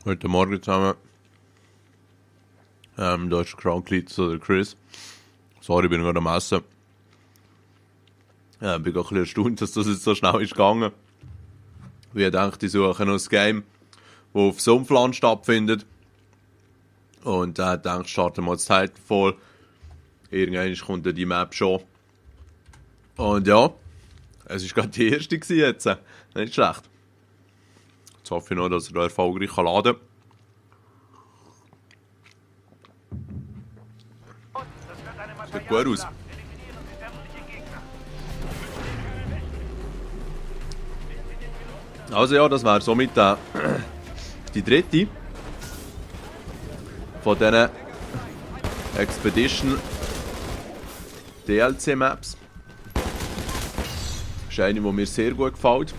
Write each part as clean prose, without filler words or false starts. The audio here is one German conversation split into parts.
Heute Morgen zusammen. Da ist Krankheit oder Chris. Sorry, ich bin gerade am Essen. Bin gerade ein bisschen erstaunt, dass das jetzt so schnell ist gegangen. Wie ich dachte, ich suche noch ein Game, das auf Sumpfland stattfindet. Und da dachte ich, starten wir das Titanfall. Irgendwann kommt dann die Map schon. Und ja, es war gerade die erste jetzt. Nicht schlecht. Jetzt hoffe ich noch, dass er da erfolgreich laden kann. Sieht gut aus. Also ja, das wäre somit die dritte von diesen Expedition DLC Maps. Das ist eine, die mir sehr gut gefällt.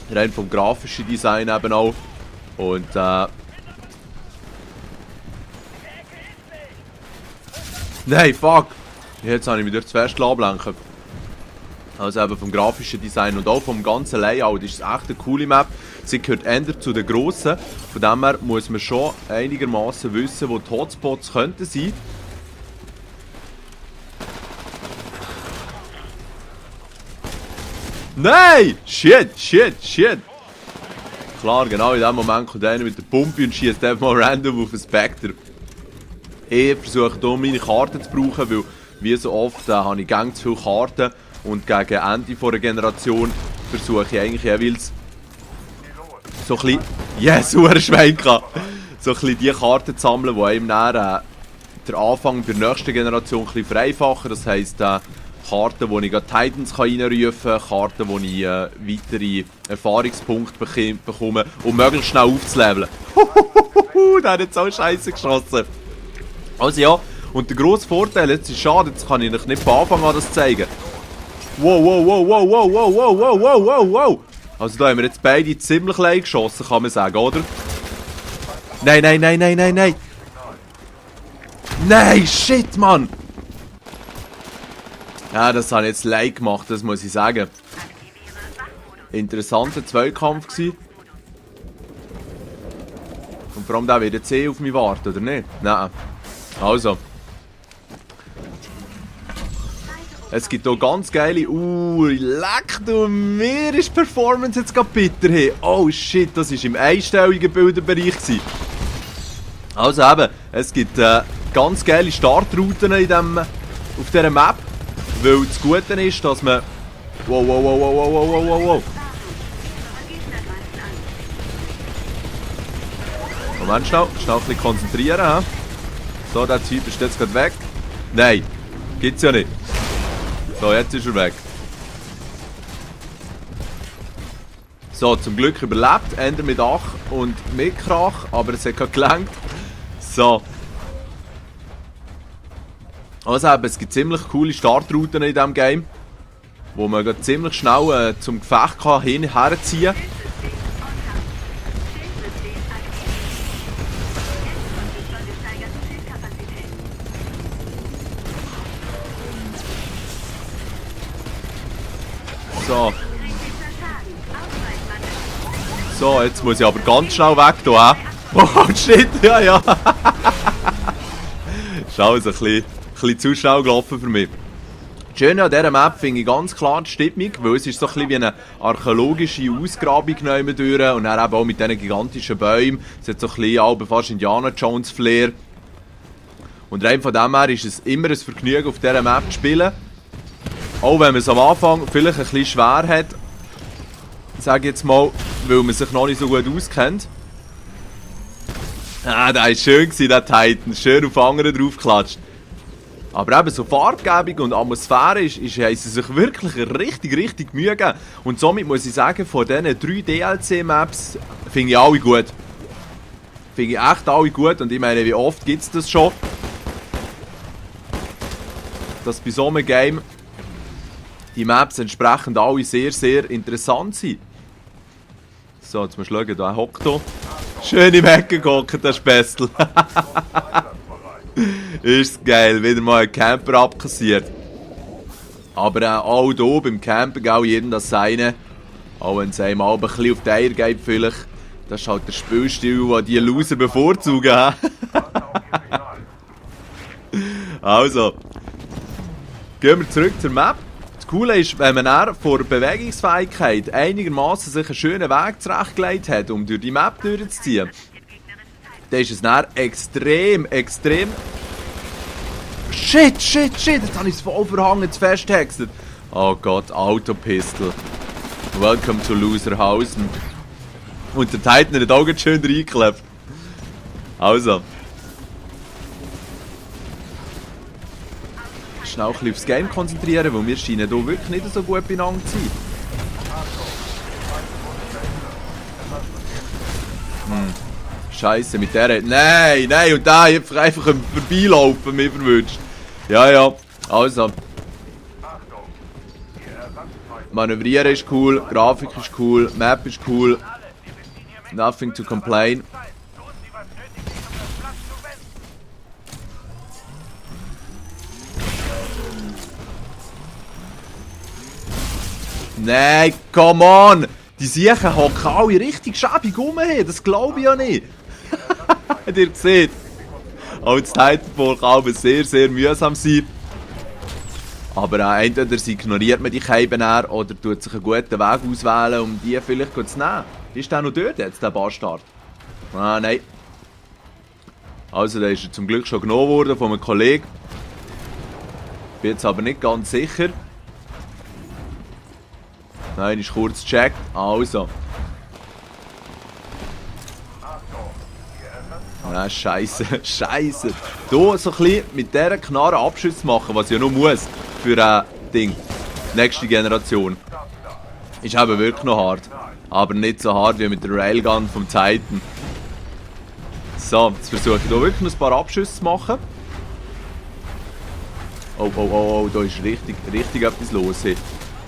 Rein vom grafischen Design eben auch. Und nein, fuck! Jetzt habe ich mich durch das Fest ablenken. Also eben vom grafischen Design und auch vom ganzen Layout ist es echt eine coole Map. Sie gehört eher zu den grossen. Von dem her muss man schon einigermaßen wissen, wo die Hotspots könnten sein. Nein! Shit! Klar, genau in dem Moment kommt einer mit der Pumpe und schießt einfach mal random auf einen Spectre. Ich versuche hier meine Karten zu brauchen, weil wie so oft habe ich ganz viele Karten und gegen Ende der Generation versuche ich eigentlich jeweils so ein bisschen... Yes, Schweinka! So ein bisschen die Karten zu sammeln, die einem dann den Anfang der nächsten Generation ein bisschen vereinfachen. Das heisst, Karten, wo ich Titans reinrufen kann, Karten, wo ich weitere Erfahrungspunkte bekomme, um möglichst schnell aufzuleveln. Der hat jetzt so scheiße geschossen. Also ja, und der grosse Vorteil, jetzt ist schade, jetzt kann ich euch nicht von Anfang an das zeigen. Wow. Also da haben wir jetzt beide ziemlich leicht geschossen, kann man sagen, oder? Nein. Nein, shit, Mann! Ja, das habe ich jetzt leicht gemacht, das muss ich sagen. Interessanter Zweikampf gewesen. Und vor allem der wird jetzt auf mich warten, oder nicht? Nein. Also. Es gibt hier ganz geile... leck du mir, ist die Performance jetzt gerade bitter. Hey. Oh shit, das war im einstelligen Bilderbereich gewesen. Also eben, es gibt ganz geile Startrouten auf dieser Map. Weil das Gute ist, dass man... Wow. Moment, schnell ein bisschen konzentrieren. He? So, der Typ ist jetzt gerade weg. Nein, gibt's ja nicht. So, jetzt ist er weg. So, zum Glück überlebt. Ender mit Ach und mit Krach, aber es hat gerade gelangt. So. Also eben, es gibt ziemlich coole Startrouten in diesem Game, wo man ziemlich schnell zum Gefecht herziehen kann. So, jetzt muss ich aber ganz schnell weg hier. Oh shit, ja. Ist alles ein bisschen zu schnell gelaufen für mich. Das Schöne an dieser Map finde ich ganz klar die Stimmung, weil es ist so ein bisschen wie eine archäologische Ausgrabung durch und dann eben auch mit diesen gigantischen Bäumen. Es hat so ein bisschen fast Indiana Jones Flair. Und rein von dem her ist es immer ein Vergnügen, auf dieser Map zu spielen. Auch wenn man es am Anfang vielleicht ein bisschen schwer hat, sage ich jetzt mal, weil man sich noch nicht so gut auskennt. Der war schön, der Titan. Schön auf andere draufgeklatscht. Aber eben so Farbgebung und Atmosphäre haben sie sich wirklich richtig Mühe gegeben. Und somit muss ich sagen, von diesen 3 DLC-Maps finde ich alle gut. Finde ich echt alle gut. Und ich meine, wie oft gibt es das schon? Dass bei so einem Game die Maps entsprechend alle sehr interessant sind. So, jetzt musst du schauen, da hockt hier. Schön im Ecken gehockt, der Späßl. Ist geil, wieder mal ein Camper abkassiert. Aber auch hier beim Camping, auch jedem das Seine. Auch wenn es einem ein bisschen auf die Eier geht, vielleicht. Das ist halt der Spielstil, den die Loser bevorzugen. Also, gehen wir zurück zur Map. Das Coole ist, wenn man dann vor Bewegungsfähigkeit einigermaßen sich einen schönen Weg zurechtgelegt hat, um durch die Map durchzuziehen, dann ist es dann extrem. Shit! Jetzt habe ich es voll verhangen, zu festtextet. Oh Gott, Autopistol. Welcome to Loserhausen. Und der Titan hat auch ganz schön reingeklebt. Also. Schnell ein bisschen aufs Game konzentrieren, weil wir scheinen hier wirklich nicht so gut beieinander zu sein. Scheiße, mit der... Nein, und der einfach im Vorbeilaufen mich verwünscht. Ja, also. Manövrieren ist cool, Grafik ist cool, Map ist cool. Nothing to complain. Nein, come on! Die Siechen hocken alle richtig schäbig rum, das glaube ich ja nicht. Habt ihr gesehen? Auch das Titanfall kann aber sehr mühsam sein. Aber entweder ignoriert man die Scheiben oder tut sich einen guten Weg auswählen, um die vielleicht zu nehmen. Ist der noch dort jetzt, der Bastard? Ah, nein. Also, der ist er zum Glück schon genommen worden von einem Kollegen. Bin jetzt aber nicht ganz sicher. Nein, ist kurz gecheckt. Also. Nein, scheiße. Hier so ein bisschen mit dieser Knarre Abschüsse machen, was ich ja noch muss für ein Ding. Nächste Generation. Ist eben wirklich noch hart. Aber nicht so hart wie mit der Railgun vom Titan. So, jetzt versuche ich hier wirklich noch ein paar Abschüsse zu machen. Oh, da ist richtig etwas los hier.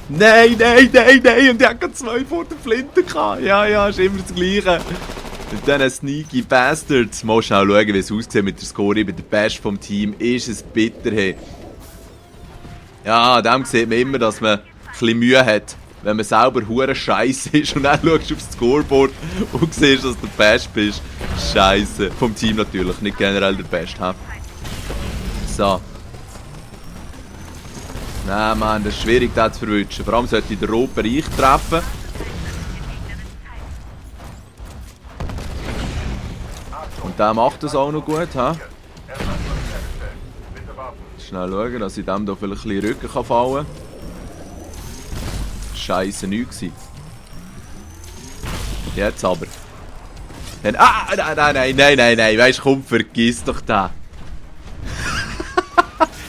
Nein! Und ich hatte 2 vor der Flinte gehabt. Ja, ist immer das Gleiche. Mit diesen sneaky Bastards. Mal schnell schauen, wie es aussieht mit der Score. Bei der Best vom Team ist es bitter. Hey. Ja, an dem sieht man immer, dass man ein bisschen Mühe hat, wenn man selber hure scheiße ist und dann schaust du aufs Scoreboard und siehst, dass du der Best bist. Scheiße. Vom Team natürlich, nicht generell der Best. He? So. Nein, Mann, das ist schwierig, das zu verwünschen. Vor allem sollte ich den roten Bereich treffen. Und der macht das auch noch gut, he? Schnell schauen, dass ich dem hier vielleicht ein bisschen Rücken fallen kann. Scheiße, nichts gewesen. Jetzt aber. Dann, nein, weisst du, komm, vergiss doch den.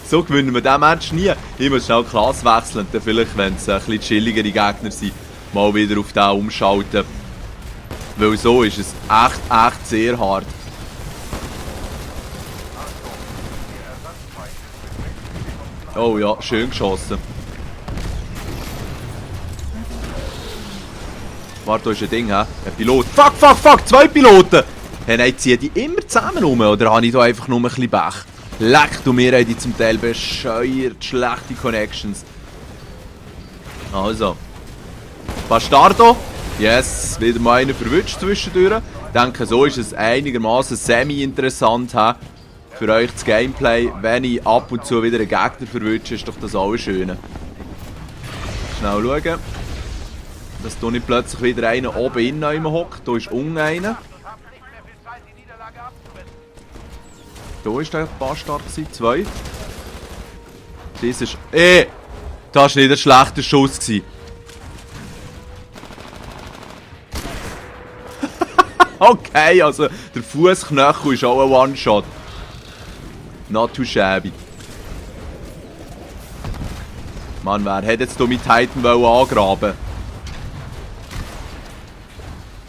So gewinnen wir diesen Match nie. Ich muss schnell Klasse wechseln und dann vielleicht, wenn es ein bisschen chilligere Gegner sind, mal wieder auf den umschalten. Weil so ist es echt sehr hart. Oh ja, schön geschossen. Warte, da ist ein Ding, hä? Ein Pilot. Fuck! 2 Piloten! Hey, nein, ziehen die immer zusammen rum? Oder habe ich da einfach nur ein bisschen Pech? Leck, du, mir haben die zum Teil bescheuert schlechte Connections. Also. Bastardo. Yes, wieder mal einen verwünscht zwischendurch. Ich denke, so ist es einigermaßen semi-interessant für euch das Gameplay. Wenn ich ab und zu wieder einen Gegner verwünsche, ist doch das alles schön. Schnell schauen. Dass da nicht plötzlich wieder einer oben innen hockt. Da ist unten einer. Da war der Bastard, 2. Das ist... das war nicht ein schlechter Schuss. Okay, also der Fußknöchel ist auch ein One-Shot. Not too shabby. Mann, wer hätte jetzt hier mit Titan angraben?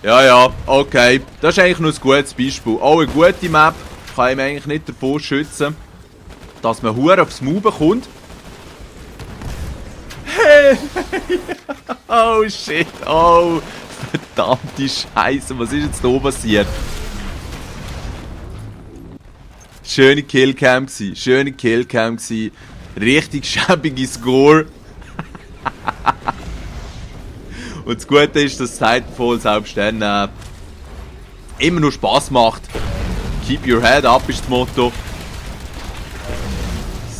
Ja, okay. Das ist eigentlich nur ein gutes Beispiel. Auch eine gute Map. Kann ihm eigentlich nicht davor schützen, dass man hure aufs Maul bekommt. Hey! Oh shit! Oh! Verdammte Scheiße! Was ist jetzt hier passiert? Schöne Killcam gsi. Richtig schäbige Score. Und das Gute ist, dass Titanfall selbst dann immer noch Spass macht. Keep your head up ist das Motto.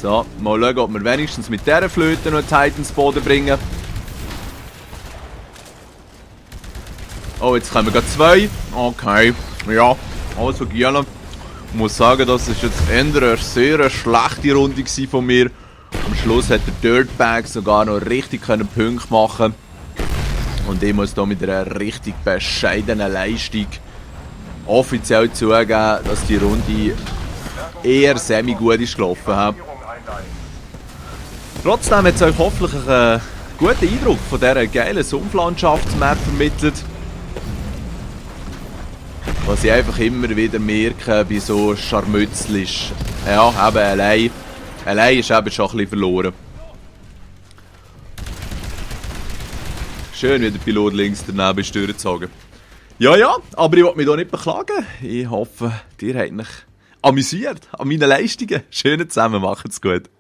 So, mal schauen, ob wir wenigstens mit dieser Flöte noch einen Titan zu Boden bringen. Oh, jetzt kommen wir 2. Okay, ja, also gerne. Ich muss sagen, das war jetzt eher eine sehr schlechte Runde von mir. Am Schluss hat der Dirtbag sogar noch richtig Punkte machen. Und ich muss hier mit einer richtig bescheidenen Leistung offiziell zugeben, dass die Runde eher semi-gut ist gelaufen. Trotzdem hat es euch hoffentlich einen guten Eindruck von dieser geilen Sumpflandschaftsmap vermittelt. Was ich einfach immer wieder merke bei so Scharmützel ist, ja, eben allein ist eben schon ein bisschen verloren. Schön, wie der Pilot links daneben ist durchgezogen. Ja, aber ich will mich hier nicht beklagen. Ich hoffe, ihr habt euch amüsiert an meinen Leistungen. Schönen zusammen, macht's gut.